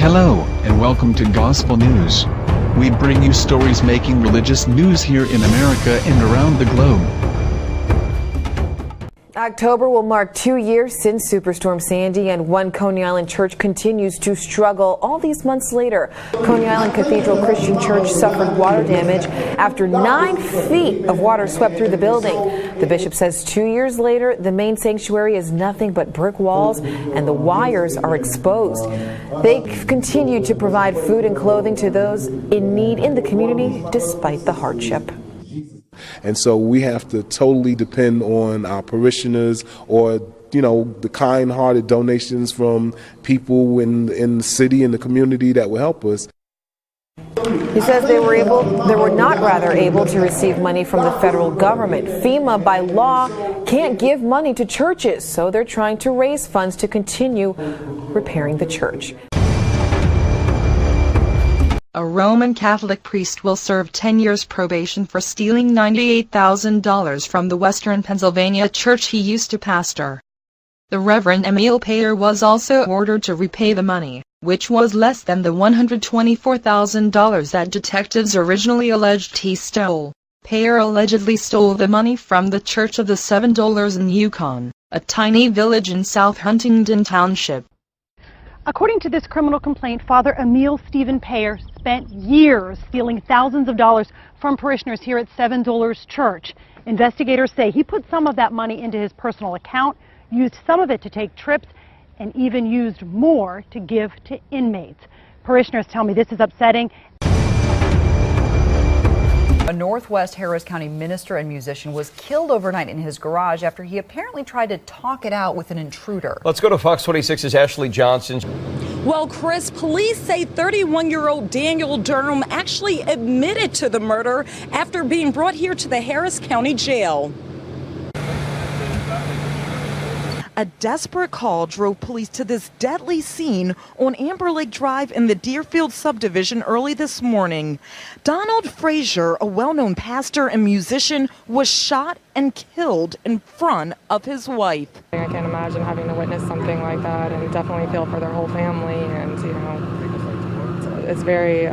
Hello, and welcome to Gospel News. We bring you stories making religious news here in America and around the globe. October will mark 2 years since Superstorm Sandy, and one Coney Island church continues to struggle all these months later. Coney Island Cathedral Christian Church suffered water damage after 9 feet of water swept through the building. The bishop says 2 years later, the main sanctuary is nothing but brick walls and the wires are exposed. They continue to provide food and clothing to those in need in the community despite the hardship. And so we have to totally depend on our parishioners or, the kind-hearted donations from people in the city and the community that will help us. He says they were not able to receive money from the federal government. FEMA, by law, can't give money to churches, so they're trying to raise funds to continue repairing the church. A Roman Catholic priest will serve 10 years probation for stealing $98,000 from the Western Pennsylvania church he used to pastor. The Reverend Emil Payer was also ordered to repay the money, which was less than the $124,000 that detectives originally alleged he stole. Payer allegedly stole the money from the Church of the $7 in Yukon, a tiny village in South Huntingdon Township. According to this criminal complaint, Father Emil Stephen Payer spent years stealing thousands of dollars from parishioners here at $7 Church. Investigators say he put some of that money into his personal account, used some of it to take trips, and even used more to give to inmates. Parishioners tell me this is upsetting. A Northwest Harris County minister and musician was killed overnight in his garage after he apparently tried to talk it out with an intruder. Let's go to Fox 26's Ashley Johnson. Well, Chris, police say 31-year-old Daniel Durham actually admitted to the murder after being brought here to the Harris County Jail. A desperate call drove police to this deadly scene on Amber Lake Drive in the Deerfield subdivision early this morning. Donald Frazier, a well-known pastor and musician, was shot and killed in front of his wife. I can't imagine having to witness something like that, and definitely feel for their whole family, and it's very,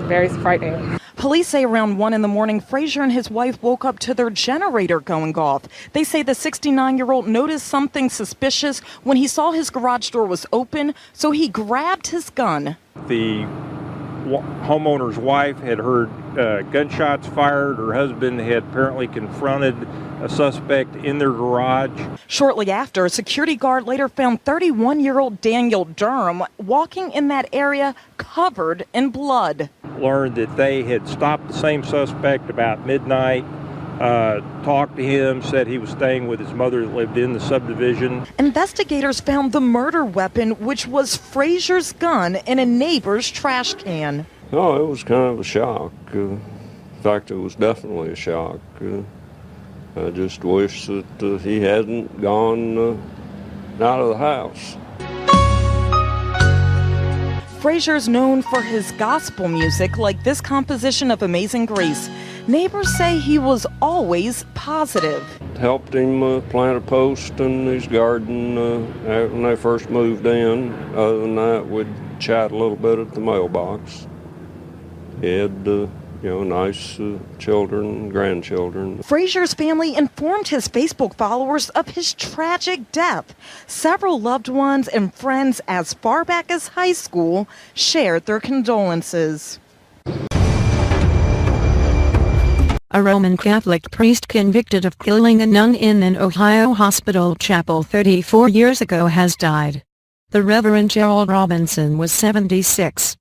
very frightening. Police say around 1 in the morning, Frazier and his wife woke up to their generator going off. They say the 69-year-old noticed something suspicious when he saw his garage door was open, so he grabbed his gun. The homeowner's wife had heard gunshots fired. Her husband had apparently confronted a suspect in their garage. Shortly after, a security guard later found 31-year-old Daniel Durham walking in that area covered in blood. Learned that they had stopped the same suspect about midnight, talked to him, said he was staying with his mother that lived in the subdivision. Investigators found the murder weapon, which was Frazier's gun, in a neighbor's trash can. Oh, it was kind of a shock. In fact, it was definitely a shock. I just wish that he hadn't gone out of the house. Frazier's known for his gospel music, like this composition of Amazing Grace. Neighbors say he was always positive. Helped him plant a post in his garden when they first moved in. Other than that, we'd chat a little bit at the mailbox. He had nice children, grandchildren. Frazier's family informed his Facebook followers of his tragic death. Several loved ones and friends as far back as high school shared their condolences. A Roman Catholic priest convicted of killing a nun in an Ohio hospital chapel 34 years ago has died. The Reverend Gerald Robinson was 76.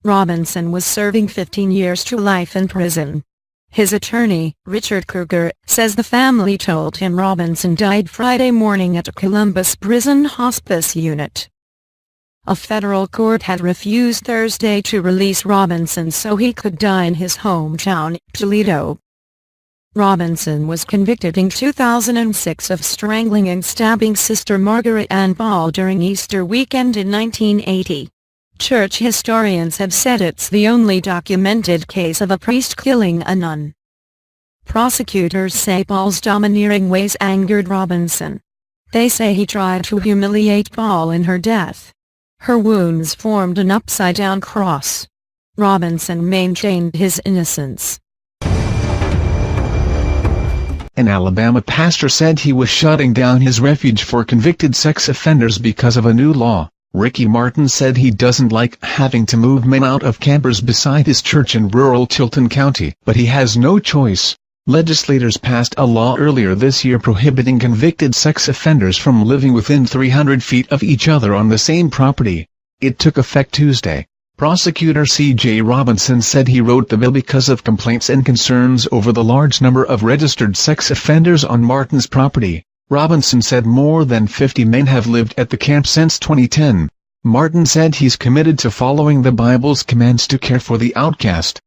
Robinson was serving 15 years to life in prison. His attorney, Richard Kruger, says the family told him Robinson died Friday morning at a Columbus prison hospice unit. A federal court had refused Thursday to release Robinson so he could die in his hometown, Toledo. Robinson was convicted in 2006 of strangling and stabbing Sister Margaret Ann Ball during Easter weekend in 1980. Church historians have said it's the only documented case of a priest killing a nun. Prosecutors say Ball's domineering ways angered Robinson. They say he tried to humiliate Ball in her death. Her wounds formed an upside-down cross. Robinson maintained his innocence. An Alabama pastor said he was shutting down his refuge for convicted sex offenders because of a new law. Ricky Martin said he doesn't like having to move men out of campers beside his church in rural Tilton County, but he has no choice. Legislators passed a law earlier this year prohibiting convicted sex offenders from living within 300 feet of each other on the same property. It took effect Tuesday. Prosecutor C.J. Robinson said he wrote the bill because of complaints and concerns over the large number of registered sex offenders on Martin's property. Robinson said more than 50 men have lived at the camp since 2010. Martin said he's committed to following the Bible's commands to care for the outcast.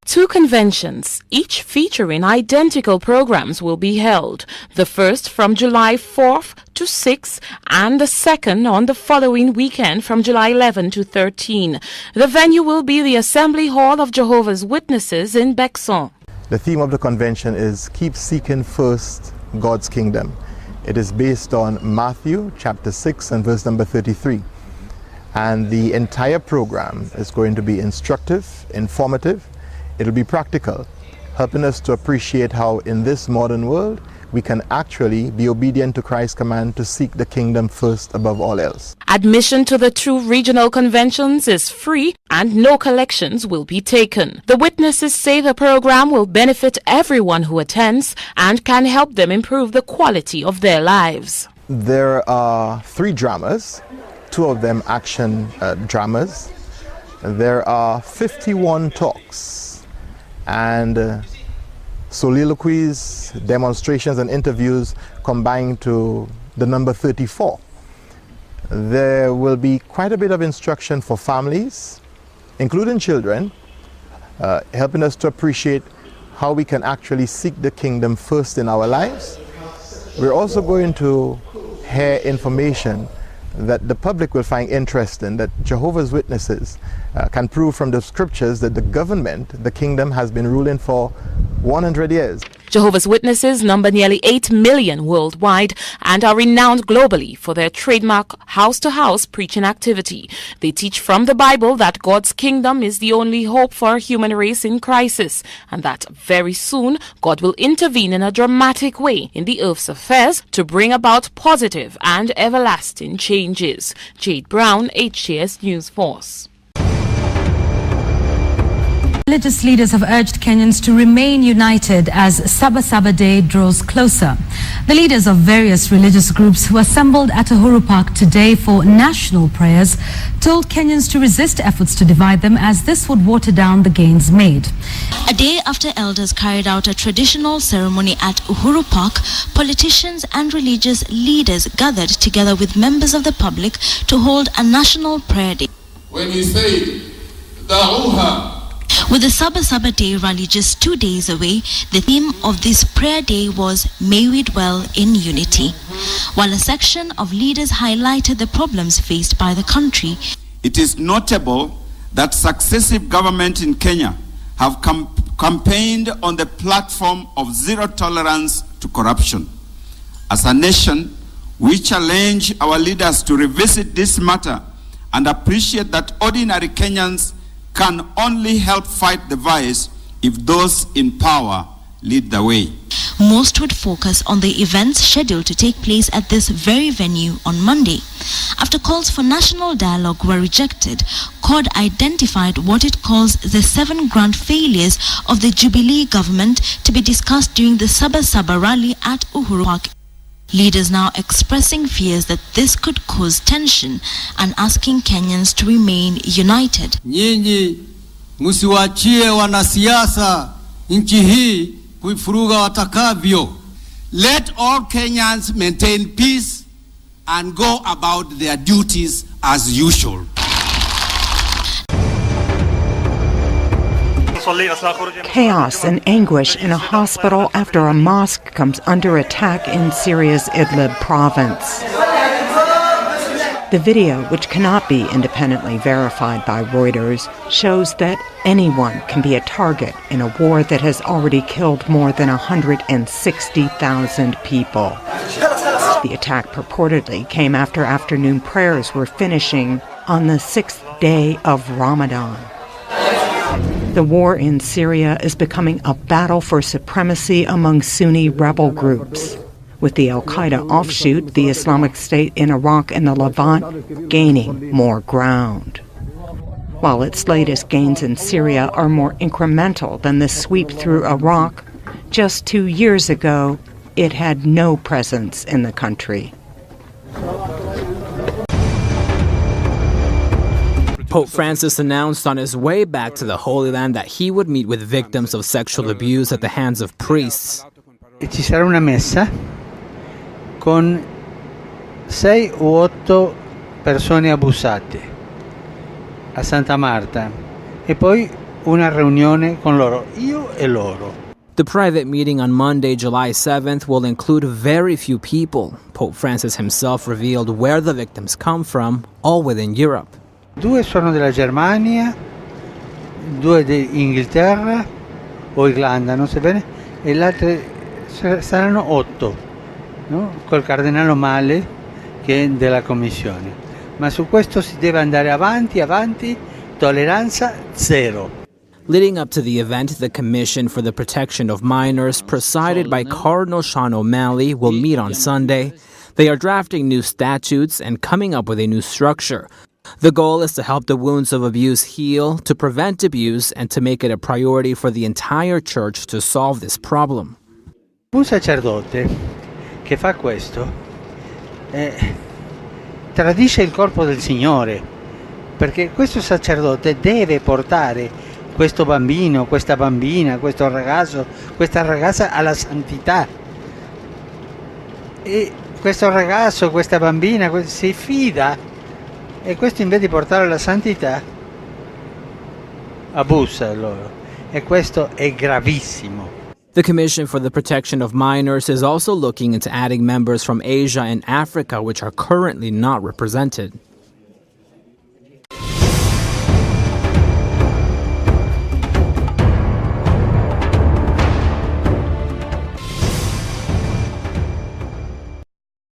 2 conventions, each featuring identical programs, will be held. The first from July 4th to 6th and the second on the following weekend from July 11 to 13. The venue will be the Assembly Hall of Jehovah's Witnesses in Bexon. The theme of the convention is Keep Seeking First God's Kingdom. It is based on Matthew chapter 6 and verse number 33. And the entire program is going to be instructive, informative. It'll be practical, helping us to appreciate how in this modern world we can actually be obedient to Christ's command to seek the kingdom first above all else. Admission to the 2 regional conventions is free and no collections will be taken. The witnesses say the program will benefit everyone who attends and can help them improve the quality of their lives. There are 3 dramas, 2 of them action dramas. There are 51 talks and soliloquies, demonstrations and interviews combined to the number 34. There will be quite a bit of instruction for families, including children, helping us to appreciate how we can actually seek the kingdom first in our lives. We're also going to hear information that the public will find interesting, that Jehovah's Witnesses can prove from the scriptures that the government, the kingdom, has been ruling for 100 years. Jehovah's Witnesses number nearly 8 million worldwide and are renowned globally for their trademark house-to-house preaching activity. They teach from the Bible that God's kingdom is the only hope for a human race in crisis, and that very soon God will intervene in a dramatic way in the earth's affairs to bring about positive and everlasting changes. Jade Brown, HTS News Force. Religious leaders have urged Kenyans to remain united as Saba-Saba Day draws closer. The leaders of various religious groups who assembled at Uhuru Park today for national prayers told Kenyans to resist efforts to divide them, as this would water down the gains made. A day after elders carried out a traditional ceremony at Uhuru Park, politicians and religious leaders gathered together with members of the public to hold a national prayer day. When we say Da'uha, with the Saba-Saba Day rally just 2 days away, the theme of this prayer day was May We Dwell in Unity. While a section of leaders highlighted the problems faced by the country, it is notable that successive governments in Kenya have campaigned on the platform of zero tolerance to corruption. As a nation, we challenge our leaders to revisit this matter and appreciate that ordinary Kenyans can only help fight the vice if those in power lead the way. Most would focus on the events scheduled to take place at this very venue on Monday. After calls for national dialogue were rejected, CORD identified what it calls the 7 grand failures of the Jubilee government to be discussed during the Saba-Saba rally at Uhuru Park. Leaders now expressing fears that this could cause tension and asking Kenyans to remain united. Nyinyi musiwachie wanasiasa nchi hii kuifuruga watakavyo. Let all Kenyans maintain peace and go about their duties as usual. Chaos and anguish in a hospital after a mosque comes under attack in Syria's Idlib province. The video, which cannot be independently verified by Reuters, shows that anyone can be a target in a war that has already killed more than 160,000 people. The attack purportedly came after afternoon prayers were finishing on the 6th day of Ramadan. The war in Syria is becoming a battle for supremacy among Sunni rebel groups, with the al-Qaeda offshoot, the Islamic State in Iraq and the Levant, gaining more ground. While its latest gains in Syria are more incremental than the sweep through Iraq, just 2 years ago, it had no presence in the country. Pope Francis announced on his way back to the Holy Land that he would meet with victims of sexual abuse at the hands of priests. Ci sarà una messa con 6 o 8 persone abusate a Santa Marta e poi una riunione con loro, io e loro. The private meeting on Monday, July 7th, will include very few people. Pope Francis himself revealed where the victims come from, all within Europe. 2 sono della Germania, 2 di Inghilterra o Irlanda, non so bene, e le altre saranno 8, no? Col cardinale Male che è della commissione. Ma su questo si deve andare avanti, tolleranza zero. Leading up to the event, the Commission for the Protection of Minors, presided by Cardinal Sean O'Malley, will meet on Sunday. They are drafting new statutes and coming up with a new structure. The goal is to help the wounds of abuse heal, to prevent abuse, and to make it a priority for the entire church to solve this problem. Un sacerdote che fa questo tradisce il corpo del Signore, perché questo sacerdote deve portare questo bambino, questa bambina, questo ragazzo, questa ragazza alla santità. E questo ragazzo, questa bambina si fida, e questo invece di portarlo alla santità abusa loro, e questo è gravissimo. The Commission for the Protection of Minors is also looking into adding members from Asia and Africa, which are currently not represented.